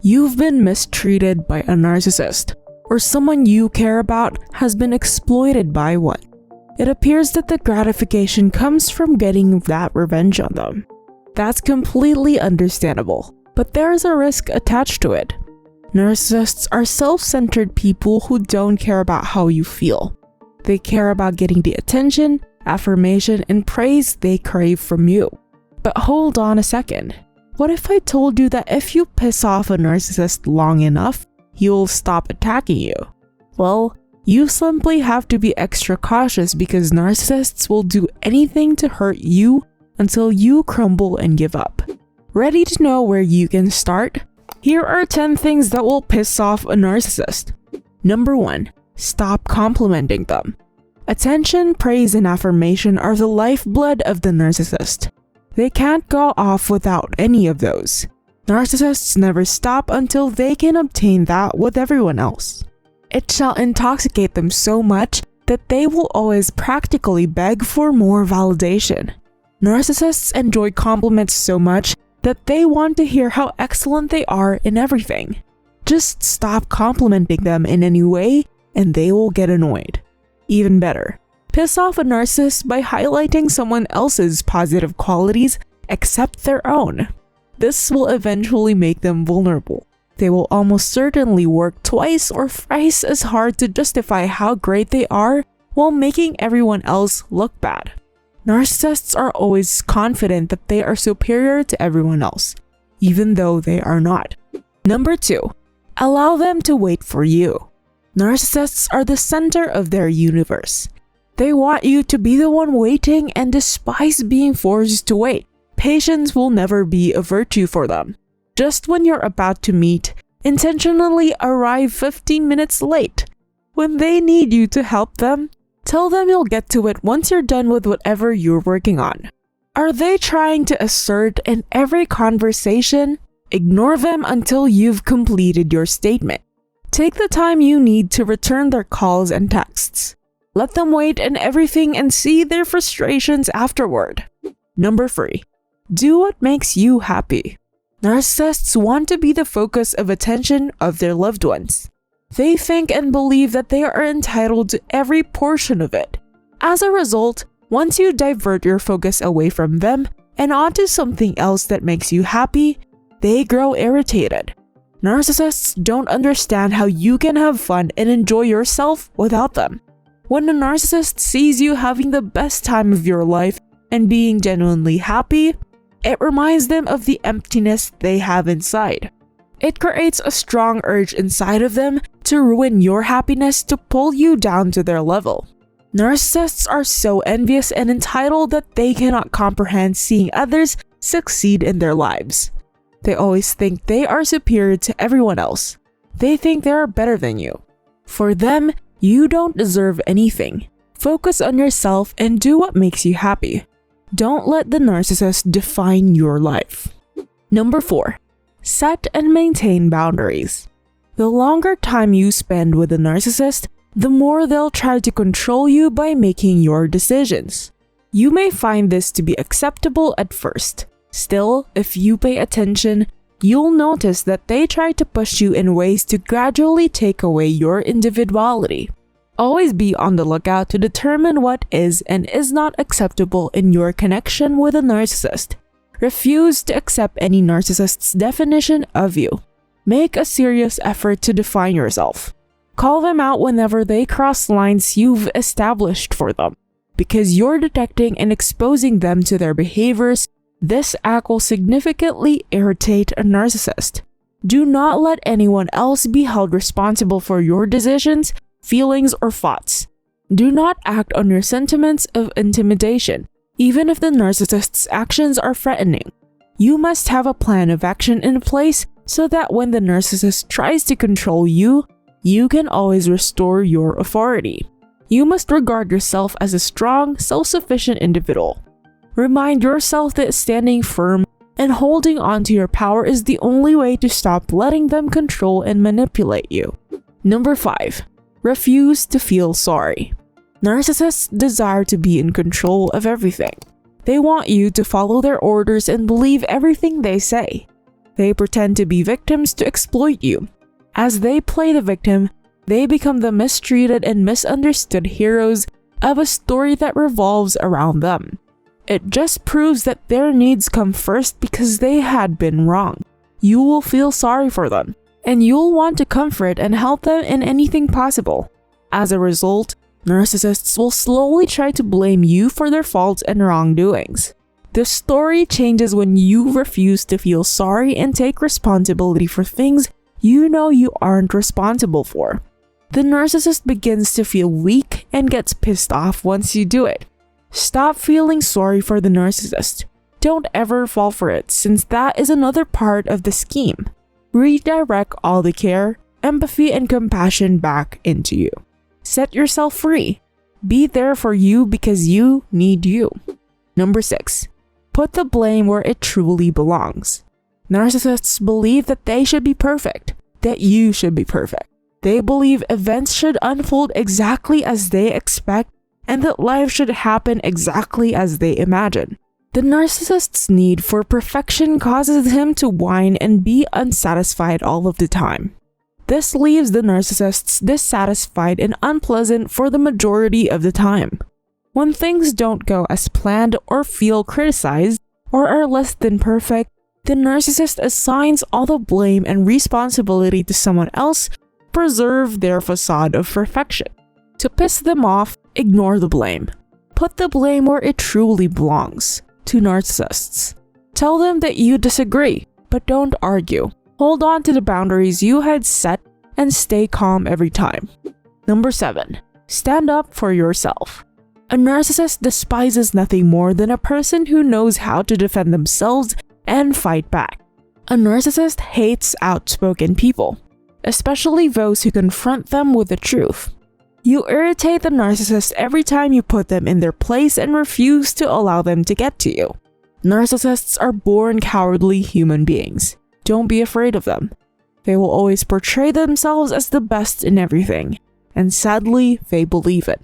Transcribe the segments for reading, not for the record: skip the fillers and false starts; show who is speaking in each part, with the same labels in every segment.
Speaker 1: You've been mistreated by a narcissist, or someone you care about has been exploited by one. It appears that the gratification comes from getting that revenge on them. That's completely understandable, but there is a risk attached to it. Narcissists are self-centered people who don't care about how you feel. They care about getting the attention, affirmation, and praise they crave from you. But hold on a second. What if I told you that if you piss off a narcissist long enough, he'll stop attacking you? Well, you simply have to be extra cautious because narcissists will do anything to hurt you until you crumble and give up. Ready to know where you can start? Here are 10 things that will piss off a narcissist. Number 1. Stop complimenting them. Attention, praise, and affirmation are the lifeblood of the narcissist. They can't go off without any of those. Narcissists never stop until they can obtain that with everyone else. It shall intoxicate them so much that they will always practically beg for more validation. Narcissists enjoy compliments so much that they want to hear how excellent they are in everything. Just stop complimenting them in any way and they will get annoyed. Even better, piss off a narcissist by highlighting someone else's positive qualities except their own. This will eventually make them vulnerable. They will almost certainly work twice or thrice as hard to justify how great they are while making everyone else look bad. Narcissists are always confident that they are superior to everyone else, even though they are not. Number 2. Allow them to wait for you. Narcissists are the center of their universe. They want you to be the one waiting and despise being forced to wait. Patience will never be a virtue for them. Just when you're about to meet, intentionally arrive 15 minutes late. When they need you to help them, tell them you'll get to it once you're done with whatever you're working on. Are they trying to assert in every conversation? Ignore them until you've completed your statement. Take the time you need to return their calls and texts. Let them wait and everything and see their frustrations afterward. Number 3. Do what makes you happy. Narcissists want to be the focus of attention of their loved ones. They think and believe that they are entitled to every portion of it. As a result, once you divert your focus away from them and onto something else that makes you happy, they grow irritated. Narcissists don't understand how you can have fun and enjoy yourself without them. When a narcissist sees you having the best time of your life and being genuinely happy, it reminds them of the emptiness they have inside. It creates a strong urge inside of them to ruin your happiness to pull you down to their level. Narcissists are so envious and entitled that they cannot comprehend seeing others succeed in their lives. They always think they are superior to everyone else. They think they are better than you. For them, you don't deserve anything. Focus on yourself and do what makes you happy. Don't let the narcissist define your life. Number 4. Set and maintain boundaries. The longer time you spend with a narcissist, the more they'll try to control you by making your decisions. You may find this to be acceptable at first. Still, if you pay attention, you'll notice that they try to push you in ways to gradually take away your individuality. Always be on the lookout to determine what is and is not acceptable in your connection with a narcissist. Refuse to accept any narcissist's definition of you. Make a serious effort to define yourself. Call them out whenever they cross lines you've established for them. Because you're detecting and exposing them to their behaviors, this act will significantly irritate a narcissist. Do not let anyone else be held responsible for your decisions, feelings, or thoughts. Do not act on your sentiments of intimidation, even if the narcissist's actions are threatening. You must have a plan of action in place so that when the narcissist tries to control you, you can always restore your authority. You must regard yourself as a strong, self-sufficient individual. Remind yourself that standing firm and holding on to your power is the only way to stop letting them control and manipulate you. Number 5. Refuse to feel sorry. Narcissists desire to be in control of everything. They want you to follow their orders and believe everything they say. They pretend to be victims to exploit you. As they play the victim, they become the mistreated and misunderstood heroes of a story that revolves around them. It just proves that their needs come first because they had been wrong. You will feel sorry for them, and you'll want to comfort and help them in anything possible. As a result, narcissists will slowly try to blame you for their faults and wrongdoings. The story changes when you refuse to feel sorry and take responsibility for things you know you aren't responsible for. The narcissist begins to feel weak and gets pissed off once you do it. Stop feeling sorry for the narcissist. Don't ever fall for it, since that is another part of the scheme. Redirect all the care, empathy, and compassion back into you. Set yourself free. Be there for you because you need you. Number 6. Put the blame where it truly belongs. Narcissists believe that they should be perfect, that you should be perfect. They believe events should unfold exactly as they expect and that life should happen exactly as they imagine. The narcissist's need for perfection causes him to whine and be unsatisfied all of the time. This leaves the narcissists dissatisfied and unpleasant for the majority of the time. When things don't go as planned or feel criticized or are less than perfect, the narcissist assigns all the blame and responsibility to someone else to preserve their facade of perfection. To piss them off, ignore the blame. Put the blame where it truly belongs, to narcissists. Tell them that you disagree, but don't argue. Hold on to the boundaries you had set and stay calm every time. Number 7. Stand up for yourself. A narcissist despises nothing more than a person who knows how to defend themselves and fight back. A narcissist hates outspoken people, especially those who confront them with the truth. You irritate the narcissist every time you put them in their place and refuse to allow them to get to you. Narcissists are born cowardly human beings. Don't be afraid of them. They will always portray themselves as the best in everything, and sadly, they believe it.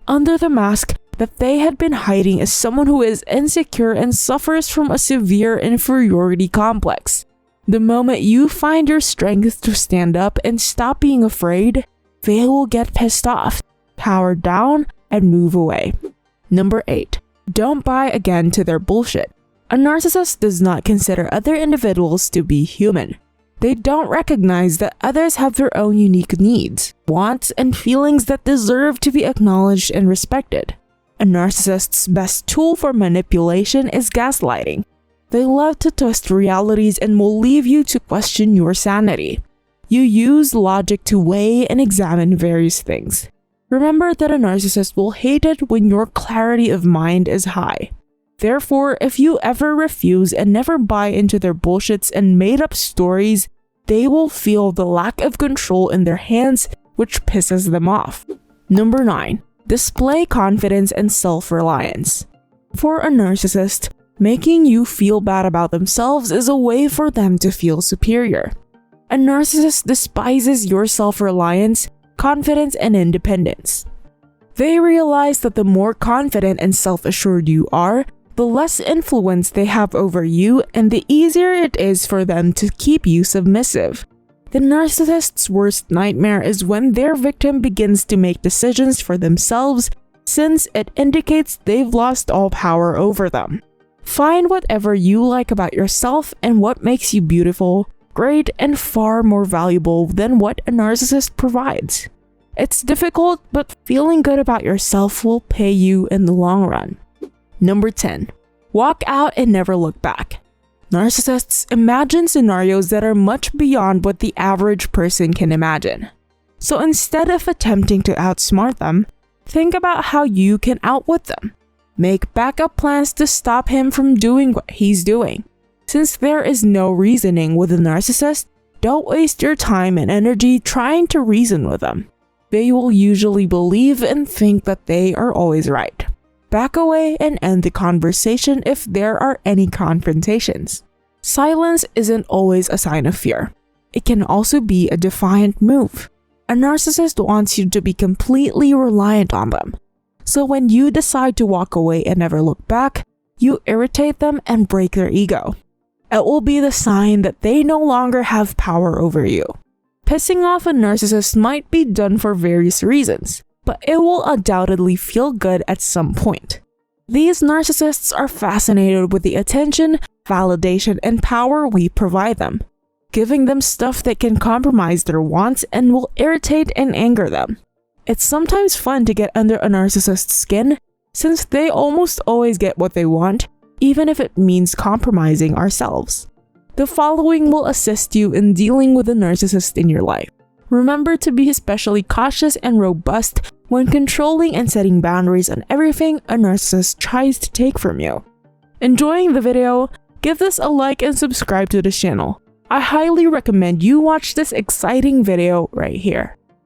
Speaker 1: Under the mask that they had been hiding is someone who is insecure and suffers from a severe inferiority complex. The moment you find your strength to stand up and stop being afraid, they will get pissed off, power down, and move away. Number 8. Don't buy again to their bullshit. A narcissist does not consider other individuals to be human. They don't recognize that others have their own unique needs, wants, and feelings that deserve to be acknowledged and respected. A narcissist's best tool for manipulation is gaslighting. They love to twist realities and will leave you to question your sanity. You use logic to weigh and examine various things. Remember that a narcissist will hate it when your clarity of mind is high. Therefore, if you ever refuse and never buy into their bullshits and made-up stories, they will feel the lack of control in their hands, which pisses them off. Number 9. Display confidence and self-reliance. For a narcissist, making you feel bad about themselves is a way for them to feel superior. A narcissist despises your self-reliance, confidence, and independence. They realize that the more confident and self-assured you are, the less influence they have over you and the easier it is for them to keep you submissive. The narcissist's worst nightmare is when their victim begins to make decisions for themselves, since it indicates they've lost all power over them. Find whatever you like about yourself and what makes you beautiful, great, and far more valuable than what a narcissist provides. It's difficult, but feeling good about yourself will pay you in the long run. Number 10. Walk out and never look back. Narcissists imagine scenarios that are much beyond what the average person can imagine. So instead of attempting to outsmart them, think about how you can outwit them. Make backup plans to stop him from doing what he's doing. Since there is no reasoning with a narcissist, don't waste your time and energy trying to reason with them. They will usually believe and think that they are always right. Back away and end the conversation if there are any confrontations. Silence isn't always a sign of fear. It can also be a defiant move. A narcissist wants you to be completely reliant on them. So when you decide to walk away and never look back, you irritate them and break their ego. It will be the sign that they no longer have power over you. Pissing off a narcissist might be done for various reasons, but it will undoubtedly feel good at some point. These narcissists are fascinated with the attention, validation, and power we provide them, giving them stuff that can compromise their wants and will irritate and anger them. It's sometimes fun to get under a narcissist's skin, since they almost always get what they want, even if it means compromising ourselves. The following will assist you in dealing with a narcissist in your life. Remember to be especially cautious and robust when controlling and setting boundaries on everything a narcissist tries to take from you. Enjoying the video? Give this a like and subscribe to the channel. I highly recommend you watch this exciting video right here.